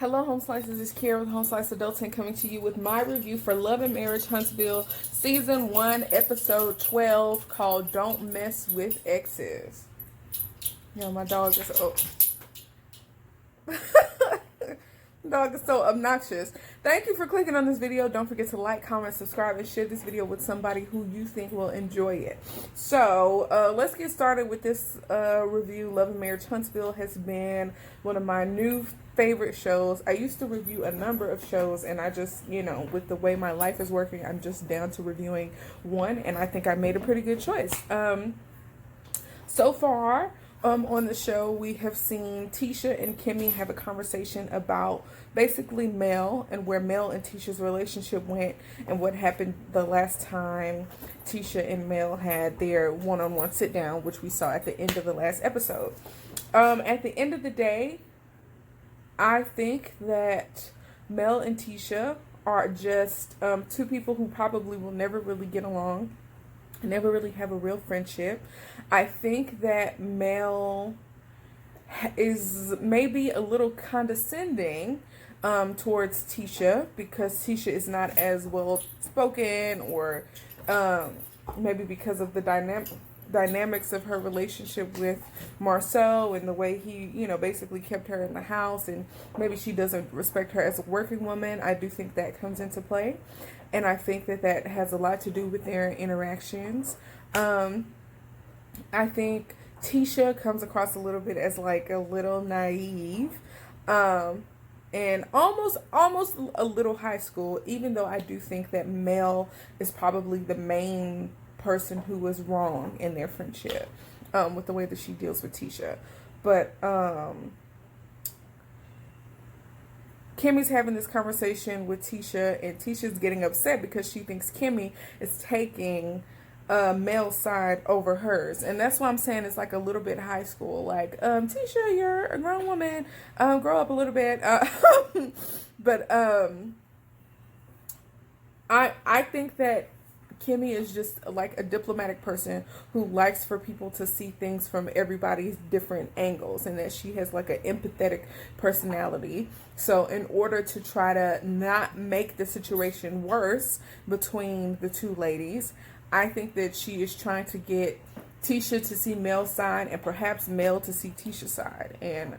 Hello, Home Slices. It's Kara with Home Slice Adulting coming to you with my review for Love and Marriage Huntsville Season 1, Episode 12 called Don't Mess with Exes. Yo, my dog is... Oh. Dog is so obnoxious. Thank you for clicking on this video. Don't forget to like, comment, subscribe, and share this video with somebody who you think will enjoy it. So let's get started with this review. Love and Marriage Huntsville has been one of my new favorite shows. I used to review a number of shows, and I just, with the way my life is working, I'm just down to reviewing one, and I think I made a pretty good choice. So far, on the show, we have seen Tisha and Kimmi have a conversation about basically Mel and where Mel and Tisha's relationship went and what happened the last time Tisha and Mel had their one-on-one sit-down, which we saw at the end of the last episode. At the end of the day, I think that Mel and Tisha are just two people who probably will never really get along, never really have a real friendship. I think that Mel is maybe a little condescending towards Tisha because Tisha is not as well spoken, or maybe because of the dynamics of her relationship with Marsau and the way he, basically kept her in the house, and maybe she doesn't respect her as a working woman. I do think that comes into play, and I think that that has a lot to do with their interactions. I think Tisha comes across a little bit as like a little naive, and almost a little high school, even though I do think that Mel is probably the main person who was wrong in their friendship, with the way that she deals with Tisha. But Kimmi's having this conversation with Tisha, and Tisha's getting upset because she thinks Kimmi is taking Mel's side over hers. And that's why I'm saying it's like a little bit high school. Like, Tisha, you're a grown woman. Grow up a little bit. But I think that Kimmi is just like a diplomatic person who likes for people to see things from everybody's different angles, and that she has like an empathetic personality. So in order to try to not make the situation worse between the two ladies, I think that she is trying to get Tisha to see Mel's side and perhaps Mel to see Tisha's side. And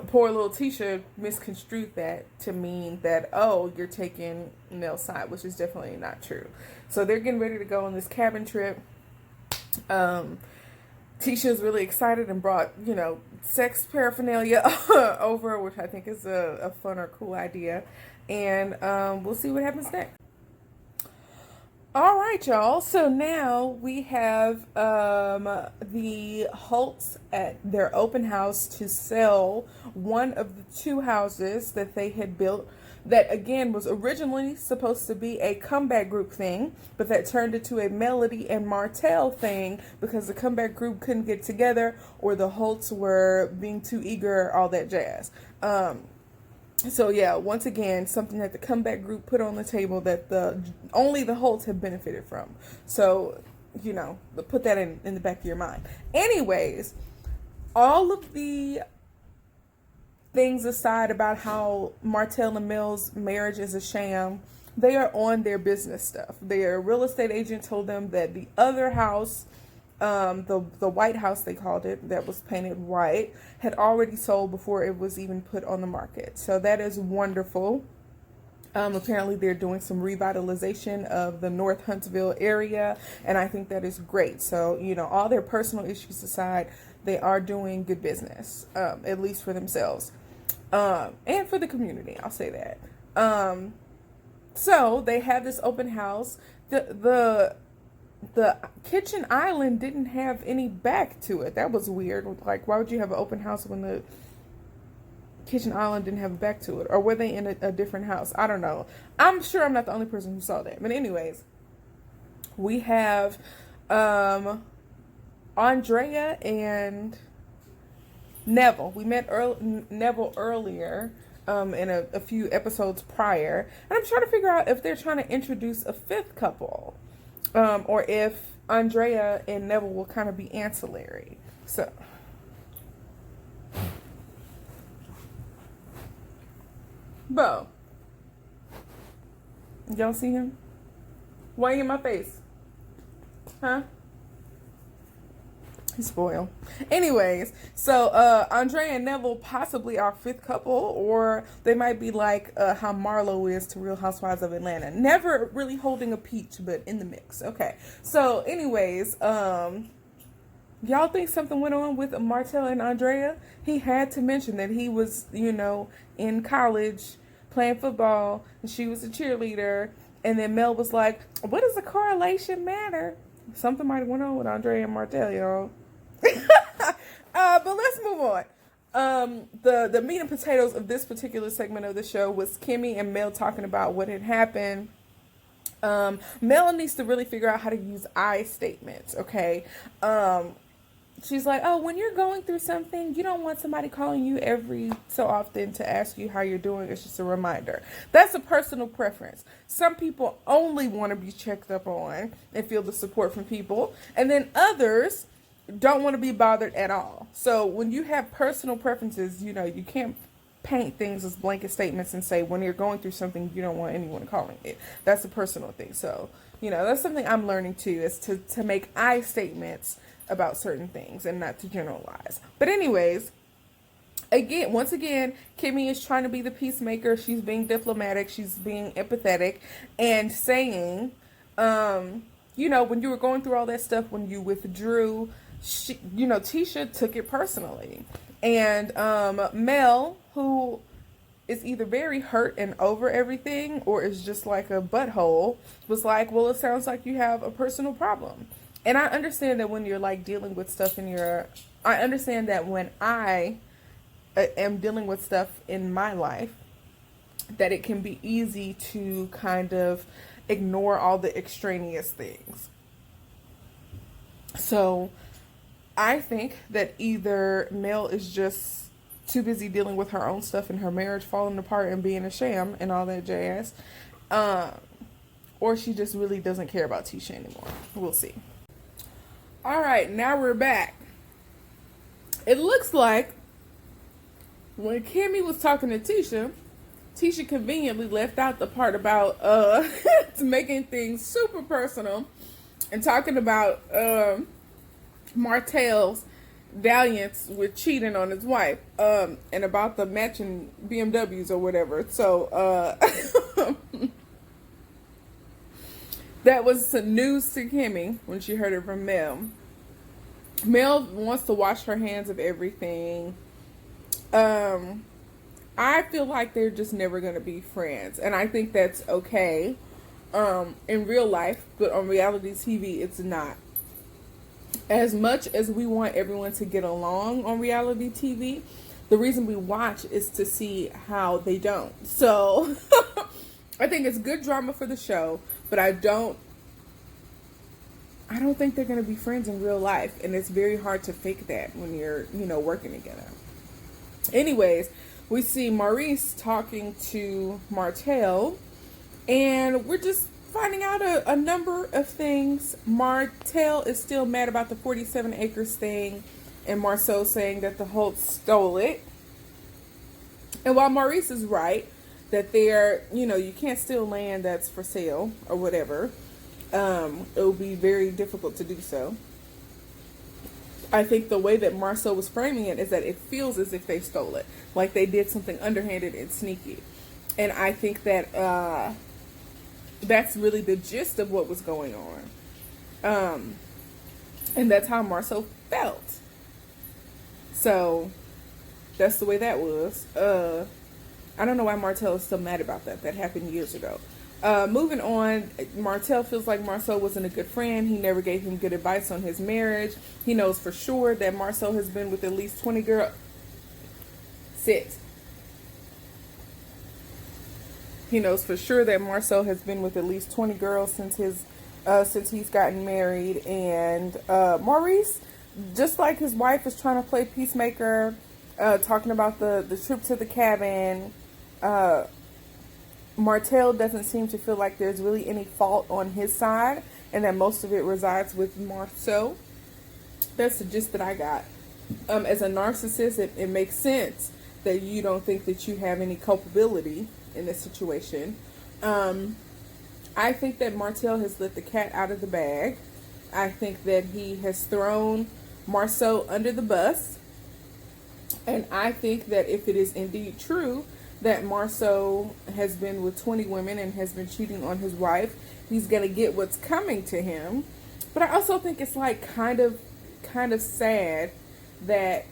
poor little Tisha misconstrued that to mean that, oh, you're taking Mel's side, which is definitely not true. So they're getting ready to go on this cabin trip. Tisha is really excited and brought, sex paraphernalia over, which I think is a fun or cool idea. And we'll see what happens next. All right, y'all. So now we have the Holts at their open house to sell one of the two houses that they had built that, again, was originally supposed to be a comeback group thing, but that turned into a Melody and Martell thing because the comeback group couldn't get together, or the Holts were being too eager, all that jazz. So yeah, once again, something that the comeback group put on the table that only the Holts have benefited from. So, put that in the back of your mind. Anyways, all of the things aside about how Martel and Mel's marriage is a sham, they are on their business stuff. Their real estate agent told them that the other house, the White House, they called it, that was painted white, had already sold before it was even put on the market. So that is wonderful. Apparently they're doing some revitalization of the North Huntsville area, and I think that is great. So, all their personal issues aside, they are doing good business, at least for themselves, and for the community, I'll say that. So they have this open house. The kitchen island didn't have any back to it. That was weird. Like, why would you have an open house when the kitchen island didn't have a back to it? Or were they in a different house? I don't know. I'm sure I'm not the only person who saw that. But anyways, we have Andrea and Neville. We met Neville earlier in a few episodes prior. And I'm trying to figure out if they're trying to introduce a fifth couple. Or if Andrea and Neville will kind of be ancillary. So Bo. Y'all see him? Why in my face? Huh? He's spoiled. Anyways, so Andrea and Neville possibly our fifth couple, or they might be like how Marlo is to Real Housewives of Atlanta. Never really holding a peach, but in the mix. Okay. So anyways, y'all think something went on with Martel and Andrea? He had to mention that he was, in college playing football and she was a cheerleader. And then Mel was like, what does the correlation matter? Something might have went on with Andrea and Martel, y'all. But let's move on. The meat and potatoes of this particular segment of the show was Kimmi and Mel talking about what had happened. Mel needs to really figure out how to use I statements, okay? She's like, oh, when you're going through something, you don't want somebody calling you every so often to ask you how you're doing. It's just a reminder. That's a personal preference. Some people only want to be checked up on and feel the support from people. And then others don't want to be bothered at all. So when you have personal preferences, you can't paint things as blanket statements and say when you're going through something, you don't want anyone calling it. That's a personal thing. So, that's something I'm learning too, is to make I statements about certain things and not to generalize. But anyways, once again, Kimmi is trying to be the peacemaker. She's being diplomatic. She's being empathetic and saying, when you were going through all that stuff, when you withdrew, Tisha took it personally. And Mel, who is either very hurt and over everything or is just like a butthole, was like, well, it sounds like you have a personal problem. And I understand that when you're like dealing with stuff I understand that when I am dealing with stuff in my life, that it can be easy to kind of ignore all the extraneous things. So I think that either Mel is just too busy dealing with her own stuff and her marriage falling apart and being a sham and all that jazz, or she just really doesn't care about Tisha anymore. We'll see. All right, now we're back. It looks like when Kimmi was talking to Tisha conveniently left out the part about making things super personal and talking about Martell's dalliance with cheating on his wife, and about the matching BMWs or whatever. So that was some news to Kimmi when she heard it from Mel. Mel wants to wash her hands of everything. I feel like they're just never going to be friends. And I think that's okay in real life. But on reality TV, it's not. As much as we want everyone to get along on reality TV, the reason we watch is to see how they don't. So I think it's good drama for the show. But I don't think they're going to be friends in real life. And it's very hard to fake that when you're, working together. Anyways, we see Maurice talking to Martell. And we're just finding out a number of things. Martell is still mad about the 47 acres thing. And Marsau saying that the Holts stole it. And while Maurice is right, that they're, you can't steal land that's for sale or whatever. It will be very difficult to do so. I think the way that Marsau was framing it is that it feels as if they stole it. Like they did something underhanded and sneaky. And I think that that's really the gist of what was going on. And that's how Marsau felt. So that's the way that was. I don't know why Martell is still mad about that. That happened years ago. Moving on, Martell feels like Marsau wasn't a good friend. He never gave him good advice on his marriage. He knows for sure that Marsau has been with at least 20 girls. He knows for sure that Marsau has been with at least 20 girls since he's gotten married. And Maurice, just like his wife, is trying to play peacemaker, talking about the trip to the cabin. Martell doesn't seem to feel like there's really any fault on his side, and that most of it resides with Marsau. That's the gist that I got. As a narcissist, it makes sense that you don't think that you have any culpability in this situation. I think that Martell has let the cat out of the bag. I think that he has thrown Marsau under the bus. And I think that if it is indeed true that Marsau has been with 20 women and has been cheating on his wife, he's going to get what's coming to him. But I also think it's like kind of sad that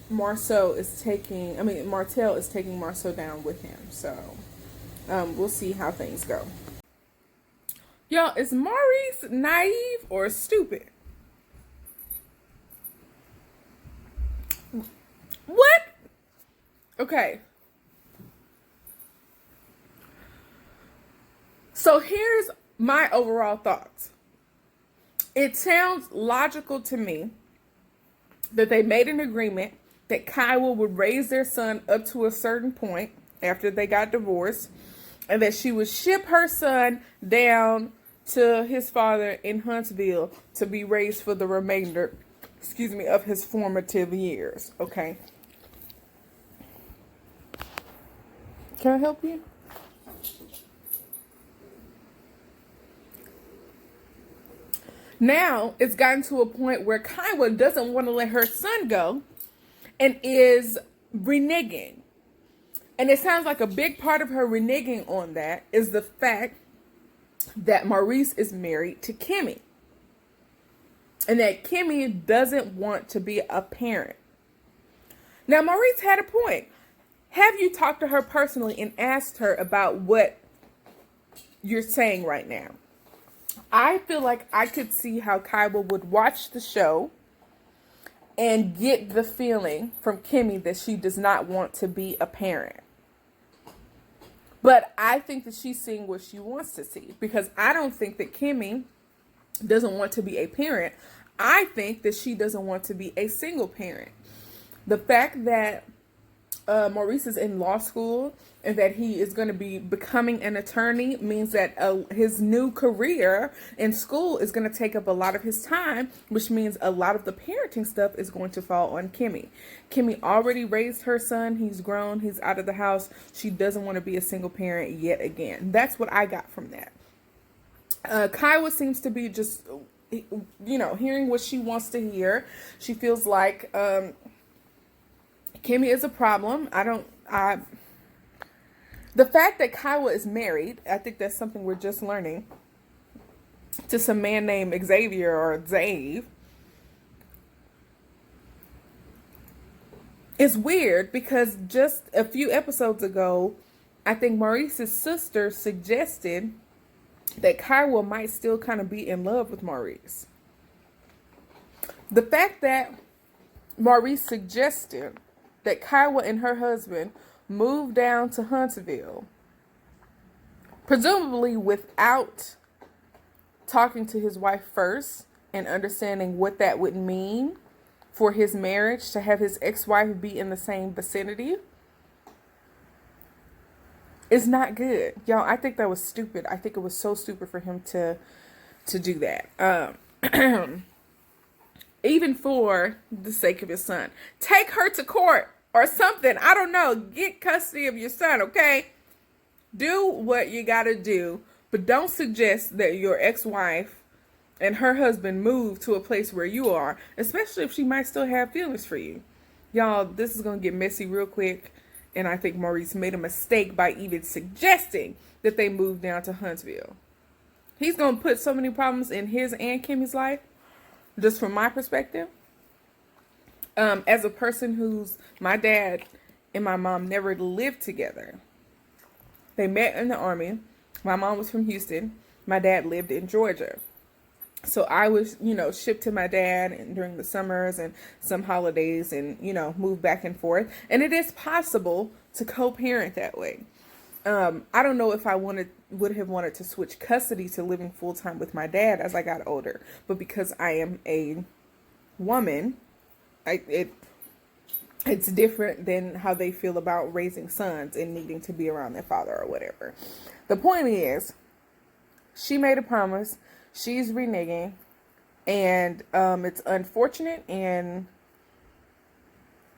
Martell is taking Marsau down with him. So we'll see how things go. Y'all, is Maurice naive or stupid? What? Okay. So here's my overall thoughts. It sounds logical to me that they made an agreement that Kyle would raise their son up to a certain point after they got divorced, and that she would ship her son down to his father in Huntsville to be raised for the remainder, of his formative years. Okay. Can I help you? Now it's gotten to a point where Kyle doesn't want to let her son go and is reneging. And it sounds like a big part of her reneging on that is the fact that Maurice is married to Kimmi. And that Kimmi doesn't want to be a parent. Now, Maurice had a point. Have you talked to her personally and asked her about what you're saying right now? I feel like I could see how Kyle would watch the show and get the feeling from Kimmi that she does not want to be a parent. But I think that she's seeing what she wants to see, because I don't think that Kimmi doesn't want to be a parent. I think that she doesn't want to be a single parent. The fact that Maurice is in law school and that he is going to be becoming an attorney means that his new career in school is going to take up a lot of his time, which means a lot of the parenting stuff is going to fall on Kimmi. Kimmi already raised her son. He's grown. He's out of the house. She doesn't want to be a single parent yet again. That's what I got from that. Kyle seems to be just, hearing what she wants to hear. She feels like Kimmi is a problem. The fact that Kyle is married, I think that's something we're just learning, to some man named Xavier or Zave, is weird, because just a few episodes ago, I think Maurice's sister suggested that Kyle might still kind of be in love with Maurice. The fact that Maurice suggested that Kyle and her husband moved down to Huntsville, presumably without talking to his wife first and understanding what that would mean for his marriage, to have his ex-wife be in the same vicinity, is not good. Y'all, I think that was stupid. I think it was so stupid for him to do that. Even for the sake of his son. Take her to court or something. I don't know. Get custody of your son, okay? Do what you gotta do. But don't suggest that your ex-wife and her husband move to a place where you are, especially if she might still have feelings for you. Y'all, this is gonna get messy real quick. And I think Maurice made a mistake by even suggesting that they move down to Huntsville. He's gonna put so many problems in his and Kimmi's life. Just from my perspective, as a person my dad and my mom never lived together. They met in the Army. My mom was from Houston. My dad lived in Georgia. So I was, shipped to my dad and during the summers and some holidays and, moved back and forth. And it is possible to co-parent that way. I don't know if I would have wanted to switch custody to living full time with my dad as I got older, but because I am a woman, it's different than how they feel about raising sons and needing to be around their father or whatever. The point is, she made a promise. She's reneging, and it's unfortunate. And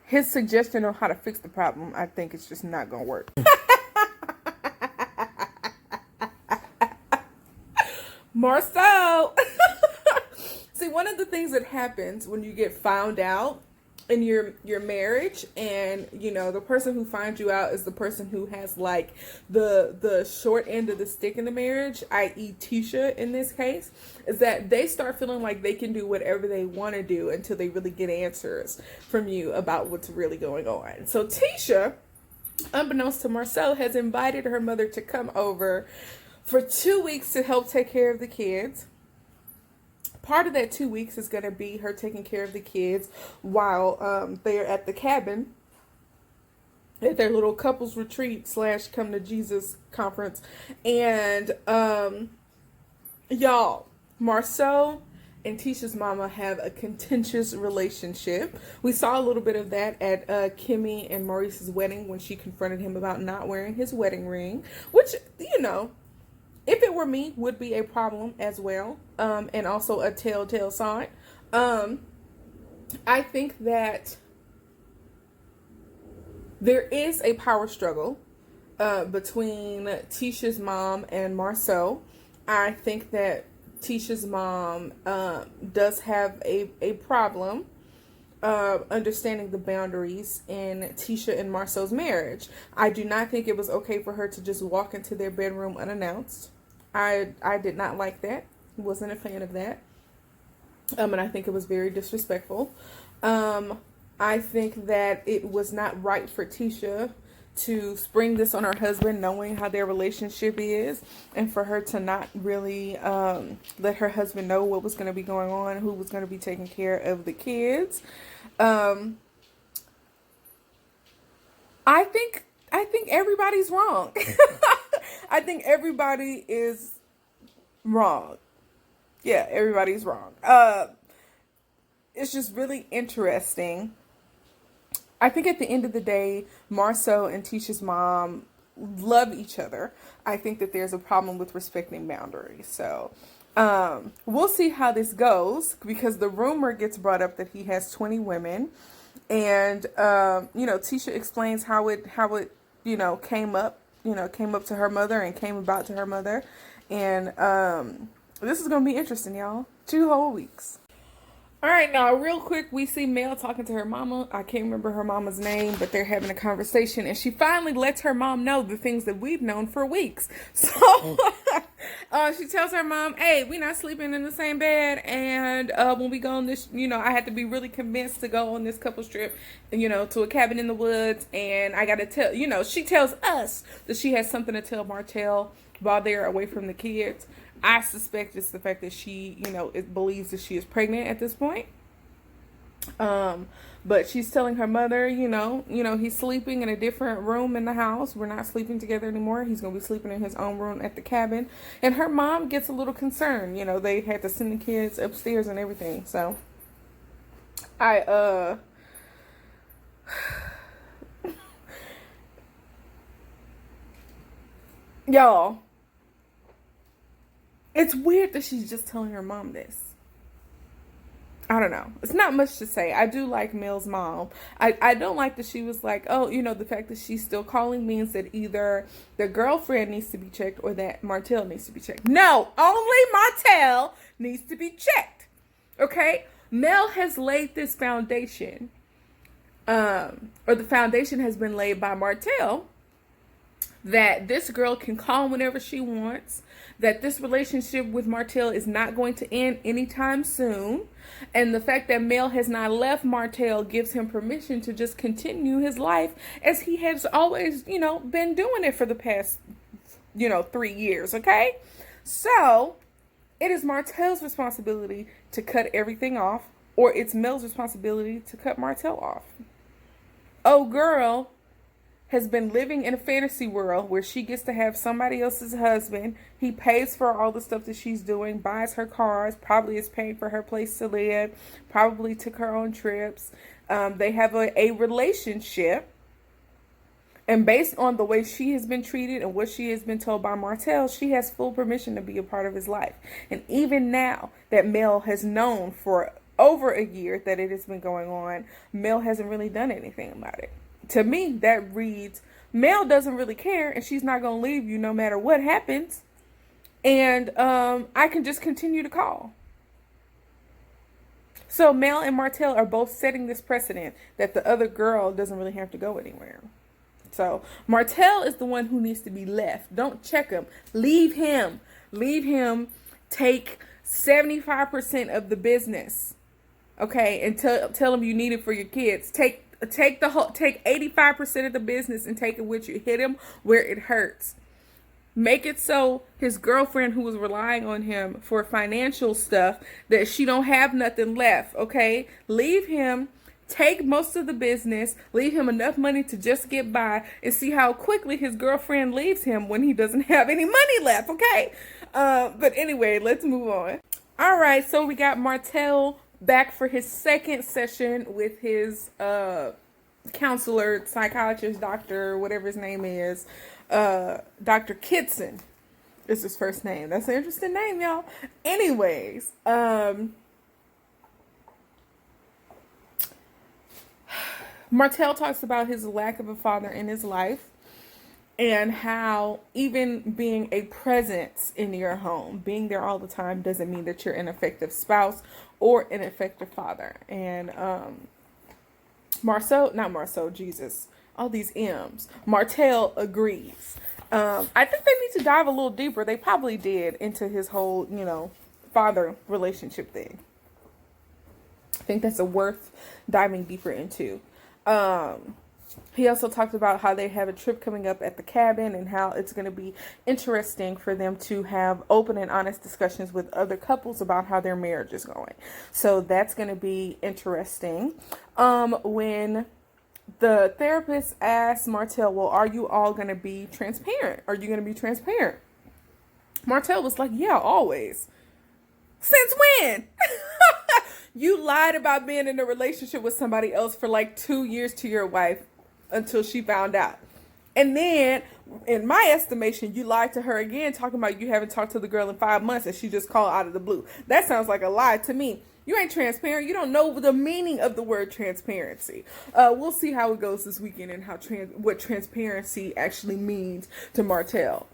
his suggestion on how to fix the problem, I think it's just not gonna work. Marsau. See, one of the things that happens when you get found out in your marriage, and you know, the person who finds you out is the person who has like the short end of the stick in the marriage, i.e. Tisha in this case, is that they start feeling like they can do whatever they want to do until they really get answers from you about what's really going on. So Tisha, unbeknownst to Marcel, has invited her mother to come over for 2 weeks to help take care of the kids. Part of that 2 weeks is going to be her taking care of the kids while they're at the cabin at their little couples retreat / come to Jesus conference. And y'all, Marcel and Tisha's mama have a contentious relationship. We saw a little bit of that at Kimmi and Maurice's wedding when she confronted him about not wearing his wedding ring, which, you know, if it were me, would be a problem as well, and also a telltale sign. I think that there is a power struggle between Tisha's mom and Marcel. I think that Tisha's mom does have a problem understanding the boundaries in Tisha and Marcel's marriage. I do not think it was okay for her to just walk into their bedroom unannounced. I did not like that. Wasn't a fan of that. And I think it was very disrespectful. I think that it was not right for Tisha to spring this on her husband, knowing how their relationship is, and for her to not really let her husband know what was going to be going on, who was going to be taking care of the kids. I think everybody's wrong. I think everybody is wrong. Yeah, everybody's wrong. It's just really interesting. I think at the end of the day, Marsau and Tisha's mom love each other. I think that there's a problem with respecting boundaries. So we'll see how this goes, because the rumor gets brought up that he has 20 women. And, you know, Tisha explains how it came up to her mother and came about to her mother. And this is going to be interesting, y'all. 2 whole weeks. All right, now, real quick, we see Mel talking to her mama. I can't remember her mama's name, but they're having a conversation. And she finally lets her mom know the things that we've known for weeks. So she tells her mom, hey, we're not sleeping in the same bed. And when we go on this, I had to be really convinced to go on this couple's trip, to a cabin in the woods. And I got to tell, she tells us that she has something to tell Martell while they're away from the kids. I suspect it's the fact that she, it believes that she is pregnant at this point. But she's telling her mother, he's sleeping in a different room in the house. We're not sleeping together anymore. He's going to be sleeping in his own room at the cabin. And her mom gets a little concerned. They had to send the kids upstairs and everything. So y'all, it's weird that she's just telling her mom this. I don't know. It's not much to say. I do like Mel's mom. I don't like that she was like, oh, the fact that she's still calling means that either the girlfriend needs to be checked or that Martell needs to be checked. No, only Martell needs to be checked. Okay? Mel has laid this foundation, or the foundation has been laid by Martell, that this girl can call whenever she wants, that this relationship with Martell is not going to end anytime soon, and the fact that Mel has not left Martell gives him permission to just continue his life as he has always, been doing it for the past, 3 years, okay? So, it is Martell's responsibility to cut everything off, or it's Mel's responsibility to cut Martell off. Oh, girl has been living in a fantasy world where she gets to have somebody else's husband. He pays for all the stuff that she's doing, buys her cars, probably is paying for her place to live, probably took her on trips. They have a relationship. And based on the way she has been treated and what she has been told by Martell, she has full permission to be a part of his life. And even now that Mel has known for over a year that it has been going on, Mel hasn't really done anything about it. To me, that reads, Mel doesn't really care, and she's not going to leave you no matter what happens. And I can just continue to call. So Mel and Martell are both setting this precedent that the other girl doesn't really have to go anywhere. So Martell is the one who needs to be left. Don't check him. Leave him. Leave him. Take 75% of the business. Okay, and tell him you need it for your kids. Take 85% of the business and take it with you. Hit him where it hurts. Make it so his girlfriend, who was relying on him for financial stuff, that she don't have nothing left, okay? Leave him, take most of the business, leave him enough money to just get by, and see how quickly his girlfriend leaves him when he doesn't have any money left, okay? But anyway, let's move on. All right, so we got Martell back for his second session with his counselor, psychologist, doctor, whatever his name is. Dr. Kitson is his first name. That's an interesting name, y'all. Anyways, Martell talks about his lack of a father in his life and how even being a presence in your home, being there all the time, doesn't mean that you're an effective spouse or an effective father. And all these M's. Martell agrees. I think they need to dive a little deeper. They probably did into his whole, father relationship thing. I think that's worth diving deeper into. He also talked about how they have a trip coming up at the cabin and how it's going to be interesting for them to have open and honest discussions with other couples about how their marriage is going. So that's going to be interesting. When the therapist asked Martell, well, are you all going to be transparent? Are you going to be transparent? Martell was like, yeah, always. Since when? You lied about being in a relationship with somebody else for like 2 years to your wife until she found out. And then, in my estimation, you lied to her again, talking about you haven't talked to the girl in 5 months and she just called out of the blue. That sounds like a lie to me. You ain't transparent. You don't know the meaning of the word transparency. We'll see how it goes this weekend and how what transparency actually means to Martell.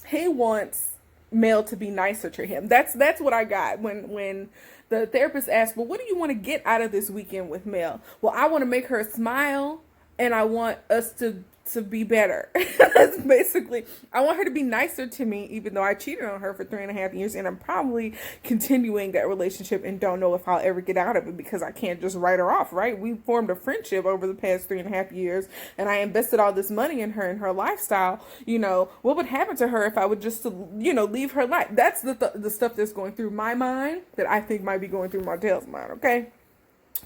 He wants Mel to be nicer to him. That's what I got when the therapist asked, well, what do you want to get out of this weekend with Mel? Well, I want to make her smile and I want us to be better. That's basically, I want her to be nicer to me, even though I cheated on her for 3.5 years, and I'm probably continuing that relationship and don't know if I'll ever get out of it because I can't just write her off, right? We formed a friendship over the past 3.5 years, and I invested all this money in her and her lifestyle. What would happen to her if I would just, leave her life? That's the stuff that's going through my mind that I think might be going through Martell's mind, okay?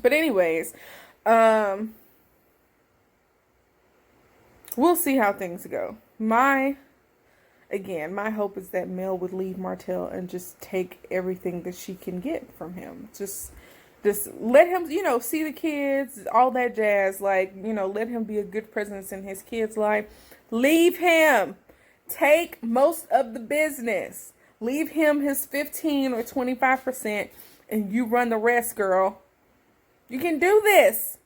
But anyways, we'll see how things go. My hope is that Mel would leave Martell and just take everything that she can get from him. Just let him, see the kids, all that jazz. Let him be a good presence in his kid's life. Leave him. Take most of the business. Leave him his 15 or 25%, and you run the rest, girl. You can do this.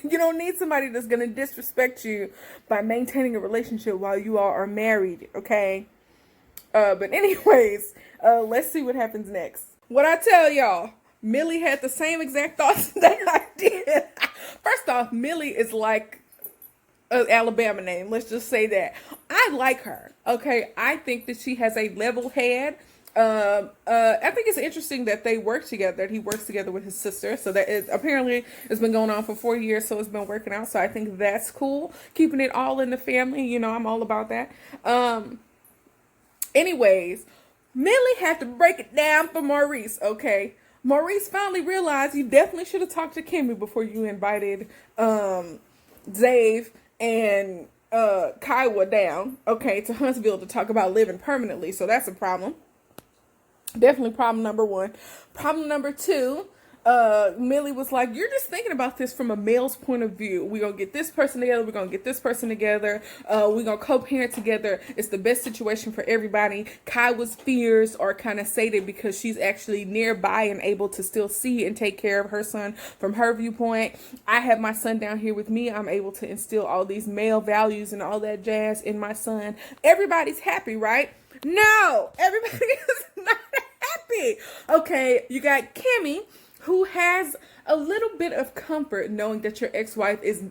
You don't need somebody that's going to disrespect you by maintaining a relationship while you all are married, okay? But anyways, let's see what happens next. What I tell y'all, Millie had the same exact thoughts that I did. First off, Millie is like an Alabama name. Let's just say that. I like her, okay? I think that she has a level head. I think it's interesting that they work together, that he works together with his sister. So that is apparently it's been going on for 4 years. So it's been working out. So I think that's cool. Keeping it all in the family. I'm all about that. Anyways, Millie had to break it down for Maurice. Okay. Maurice finally realized you definitely should have talked to Kimmi before you invited, Zave and, Kaiwa down. Okay. To Huntsville to talk about living permanently. So that's a problem. Definitely problem number one. Problem number two, Millie was like, you're just thinking about this from a male's point of view. We're going to get this person together. We're going to get this person together. We're going to co-parent together. It's the best situation for everybody. Kaiwa's fears are kind of sated because she's actually nearby and able to still see and take care of her son from her viewpoint. I have my son down here with me. I'm able to instill all these male values and all that jazz in my son. Everybody's happy, right? No, everybody is not happy. Okay, you got Kimmi, who has a little bit of comfort knowing that your ex-wife is,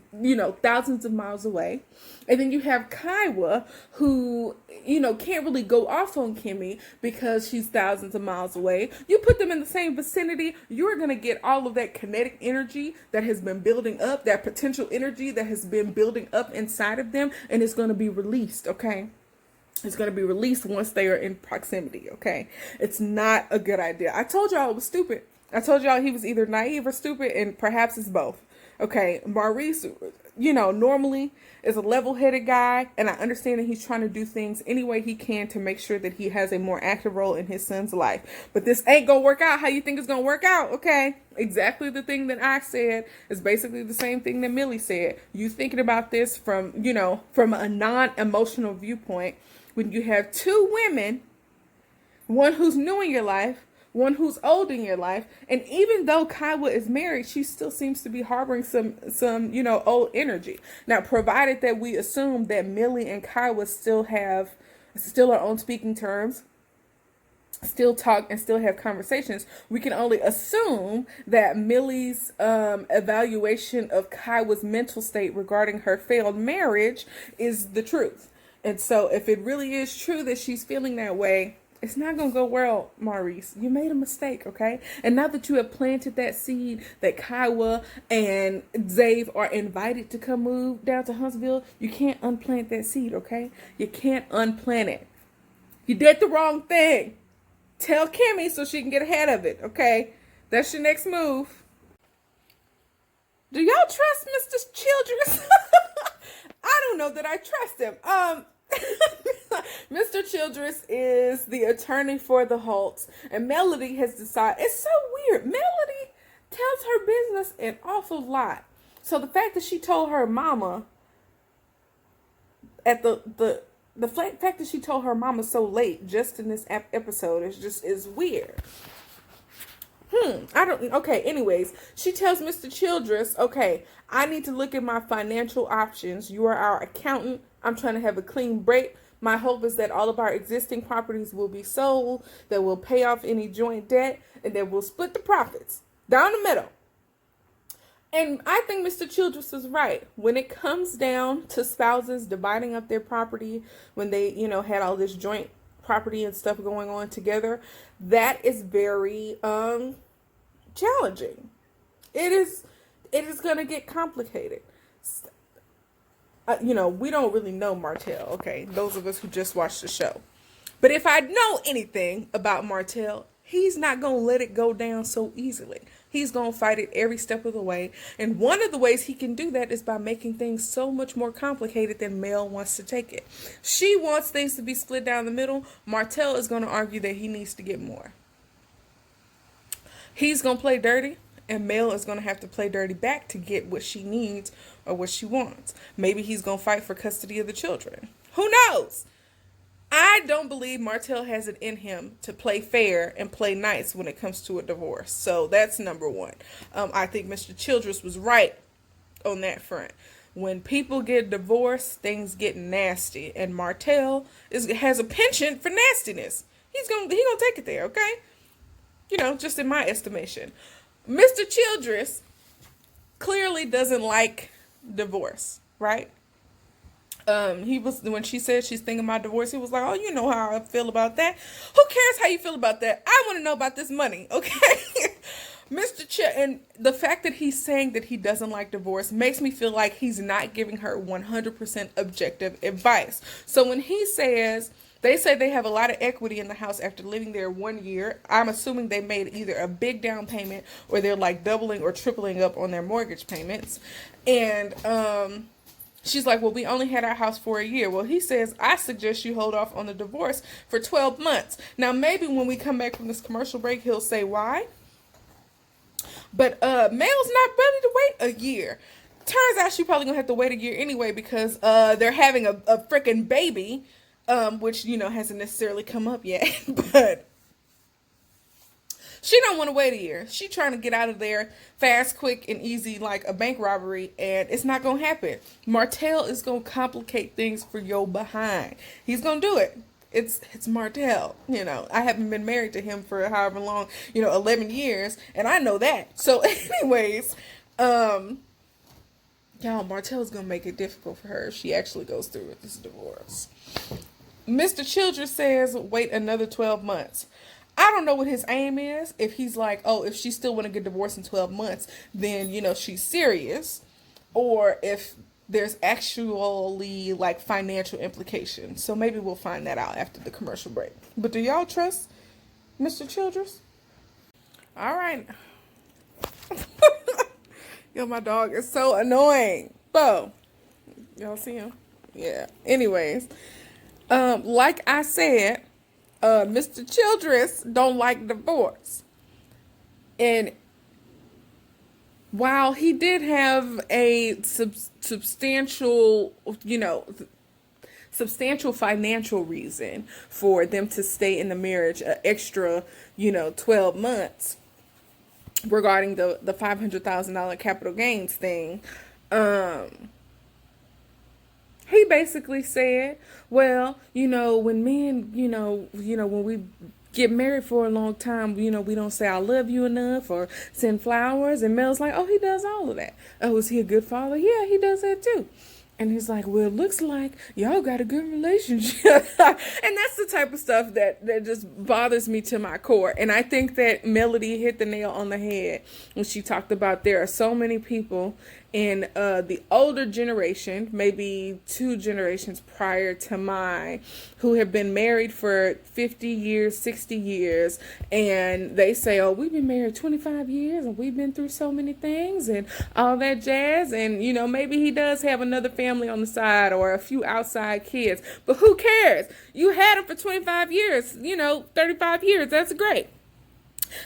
thousands of miles away. And then you have Kaiwa, who, can't really go off on Kimmi because she's thousands of miles away. You put them in the same vicinity, you're going to get all of that kinetic energy that has been building up, that potential energy that has been building up inside of them, and it's going to be released, okay? It's going to be released once they are in proximity, okay? It's not a good idea. I told y'all it was stupid. I told y'all he was either naive or stupid, and perhaps it's both. Okay, Maurice, normally is a level-headed guy, and I understand that he's trying to do things any way he can to make sure that he has a more active role in his son's life. But this ain't gonna work out how you think it's gonna work out, okay? Exactly the thing that I said is basically the same thing that Millie said. You thinking about this from a non-emotional viewpoint when you have two women, one who's new in your life, one who's old in your life, and even though Kaiwa is married, she still seems to be harboring some old energy. Now, provided that we assume that Millie and Kaiwa still are on speaking terms, still talk and still have conversations, we can only assume that Millie's evaluation of Kaiwa's mental state regarding her failed marriage is the truth. And so if it really is true that she's feeling that way, it's not going to go well, Maurice. You made a mistake, okay? And now that you have planted that seed that Kaiwa and Zave are invited to come move down to Huntsville, you can't unplant that seed, okay? You can't unplant it. You did the wrong thing. Tell Kimmi so she can get ahead of it, okay? That's your next move. Do y'all trust Mr. Childress? I don't know that I trust him. Mr. Childress is the attorney for the Holts, and Melody has decided, it's so weird, Melody tells her business an awful lot. So the fact that she told her mama at the fact that she told her mama so late just in this episode is weird. Okay, anyways, she tells Mr. Childress, okay, I need to look at my financial options. You are our accountant. I'm trying to have a clean break. My hope is that all of our existing properties will be sold, that we'll pay off any joint debt, and that we'll split the profits down the middle. And I think Mr. Childress is right. When it comes down to spouses dividing up their property, when they, had all this joint property and stuff going on together, that is very challenging. It is going to get complicated. We don't really know Martell, okay? Those of us who just watched the show. But if I know anything about Martell, he's not going to let it go down so easily. He's going to fight it every step of the way. And one of the ways he can do that is by making things so much more complicated than Mel wants to take it. She wants things to be split down the middle. Martell is going to argue that he needs to get more. He's going to play dirty, and Mel is going to have to play dirty back to get what she needs or what she wants. Maybe he's going to fight for custody of the children. Who knows? I don't believe Martell has it in him to play fair and play nice when it comes to a divorce. So that's number one. I think Mr. Childress was right on that front. When people get divorced, things get nasty. And Martell has a penchant for nastiness. He gonna take it there, okay? Just in my estimation. Mr. Childress clearly doesn't like divorce, right? When she said she's thinking about divorce, he was like, oh, you know how I feel about that. Who cares how you feel about that? I want to know about this money, okay? And the fact that he's saying that he doesn't like divorce makes me feel like he's not giving her 100% objective advice. So when he says, they say they have a lot of equity in the house after living there 1 year, I'm assuming they made either a big down payment or they're like doubling or tripling up on their mortgage payments. And, she's like, well, we only had our house for a year. Well, he says, I suggest you hold off on the divorce for 12 months. Now, maybe when we come back from this commercial break, he'll say why. But Mel's not ready to wait a year. Turns out she probably gonna have to wait a year anyway because they're having a freaking baby, which hasn't necessarily come up yet, but she don't want to wait a year. She trying to get out of there fast, quick, and easy like a bank robbery, and it's not gonna happen. Martell is gonna complicate things for your behind. He's gonna do it. It's Martell. I haven't been married to him for however long, 11 years, and I know that. So anyways, y'all, Martell is gonna make it difficult for her if she actually goes through with this divorce. Mr. Childress says wait another 12 months. I don't know what his aim is. If he's like, oh, if she still want to get divorced in 12 months, then, she's serious. Or if there's actually like financial implications. So maybe we'll find that out after the commercial break. But do y'all trust Mr. Childress? All right. Yo, my dog is so annoying. Bo. Y'all see him? Yeah. Anyways, like I said, Mr. Childress don't like divorce. And while he did have a substantial financial reason for them to stay in the marriage an extra, 12 months regarding the $500,000 capital gains thing, he basically said, well, when men, when we get married for a long time, we don't say I love you enough or send flowers. And Mel's like, oh, he does all of that. Oh, is he a good father? Yeah, he does that too. And he's like, well, it looks like y'all got a good relationship. And that's the type of stuff that just bothers me to my core. And I think that Melody hit the nail on the head when she talked about there are so many people in the older generation, maybe 2 generations prior to mine, who have been married for 50 years, 60 years, and they say, oh, we've been married 25 years, and we've been through so many things, and all that jazz, and, maybe he does have another family on the side, or a few outside kids, but who cares? You had him for 25 years, 35 years, that's great.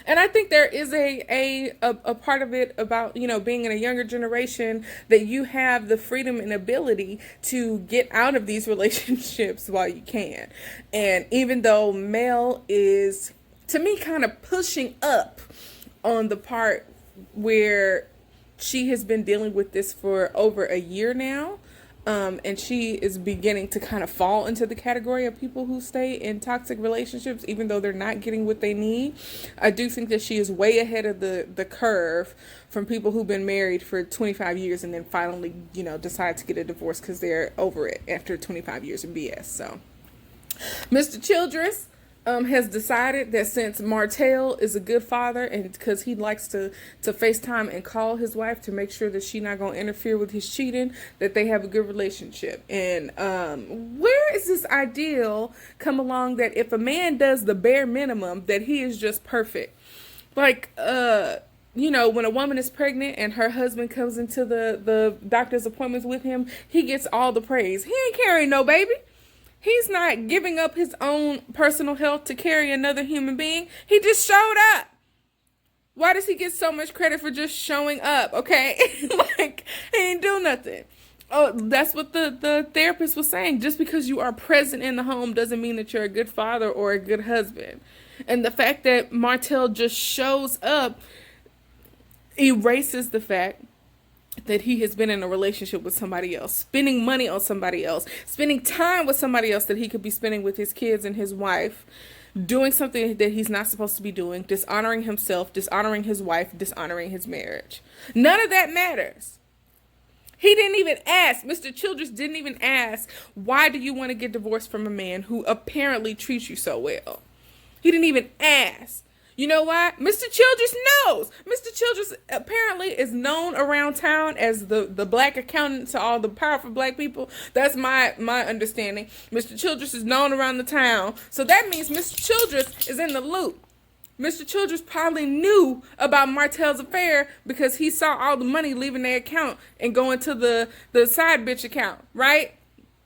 And I think there is a part of it about, being in a younger generation, that you have the freedom and ability to get out of these relationships while you can. And even though Mel is, to me, kind of pushing up on the part where she has been dealing with this for over a year now, and she is beginning to kind of fall into the category of people who stay in toxic relationships, even though they're not getting what they need. I do think that she is way ahead of the curve from people who've been married for 25 years and then finally, decide to get a divorce because they're over it after 25 years of BS. So, Mr. Childress has decided that since Martell is a good father, and because he likes to FaceTime and call his wife to make sure that she's not going to interfere with his cheating, that they have a good relationship. And where is this ideal come along that if a man does the bare minimum, that he is just perfect? Like, when a woman is pregnant and her husband comes into the doctor's appointments with him, he gets all the praise. He ain't carrying no baby. He's not giving up his own personal health to carry another human being. He just showed up. Why does he get so much credit for just showing up? Okay. Like, he ain't do nothing. Oh, that's what the therapist was saying. Just because you are present in the home doesn't mean that you're a good father or a good husband. And the fact that Martell just shows up erases the fact that he has been in a relationship with somebody else, spending money on somebody else, spending time with somebody else that he could be spending with his kids and his wife, doing something that he's not supposed to be doing, dishonoring himself, dishonoring his wife, dishonoring his marriage. None of that matters. He didn't even ask. Mr. Childress didn't even ask, why do you want to get divorced from a man who apparently treats you so well? He didn't even ask. You know why? Mr. Childress knows. Mr. Childress apparently is known around town as the black accountant to all the powerful black people. That's my understanding. Mr. Childress is known around the town. So that means Mr. Childress is in the loop. Mr. Childress probably knew about Martell's affair because he saw all the money leaving their account and going to the side bitch account, right?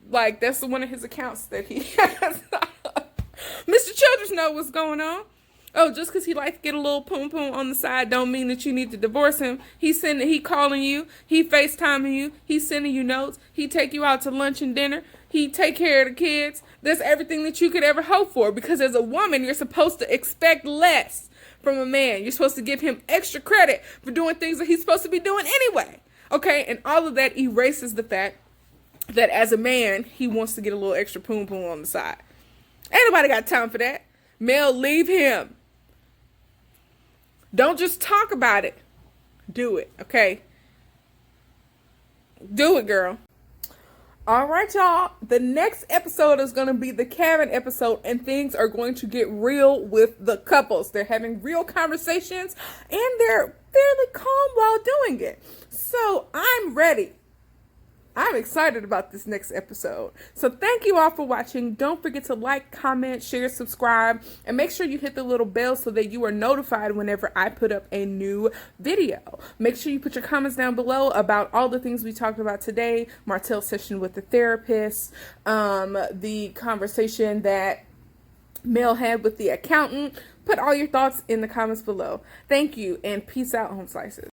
Like, that's one of his accounts that he has. Mr. Childress knows what's going on. Oh, just because he likes to get a little poom poom on the side don't mean that you need to divorce him. He calling you, he FaceTiming you, he sending you notes, he take you out to lunch and dinner, he take care of the kids. That's everything that you could ever hope for, because as a woman, you're supposed to expect less from a man. You're supposed to give him extra credit for doing things that he's supposed to be doing anyway. Okay, and all of that erases the fact that as a man, he wants to get a little extra poom poom on the side. Ain't nobody got time for that. Mel, leave him. Don't just talk about it. Do it, okay? Do it, girl. All right, y'all. The next episode is going to be the cabin episode, and things are going to get real with the couples. They're having real conversations, and they're fairly calm while doing it. So I'm ready. I'm excited about this next episode. So thank you all for watching. Don't forget to like, comment, share, subscribe, and make sure you hit the little bell so that you are notified whenever I put up a new video. Make sure you put your comments down below about all the things we talked about today. Martell's session with the therapist, the conversation that Mel had with the accountant. Put all your thoughts in the comments below. Thank you, and peace out, home slices.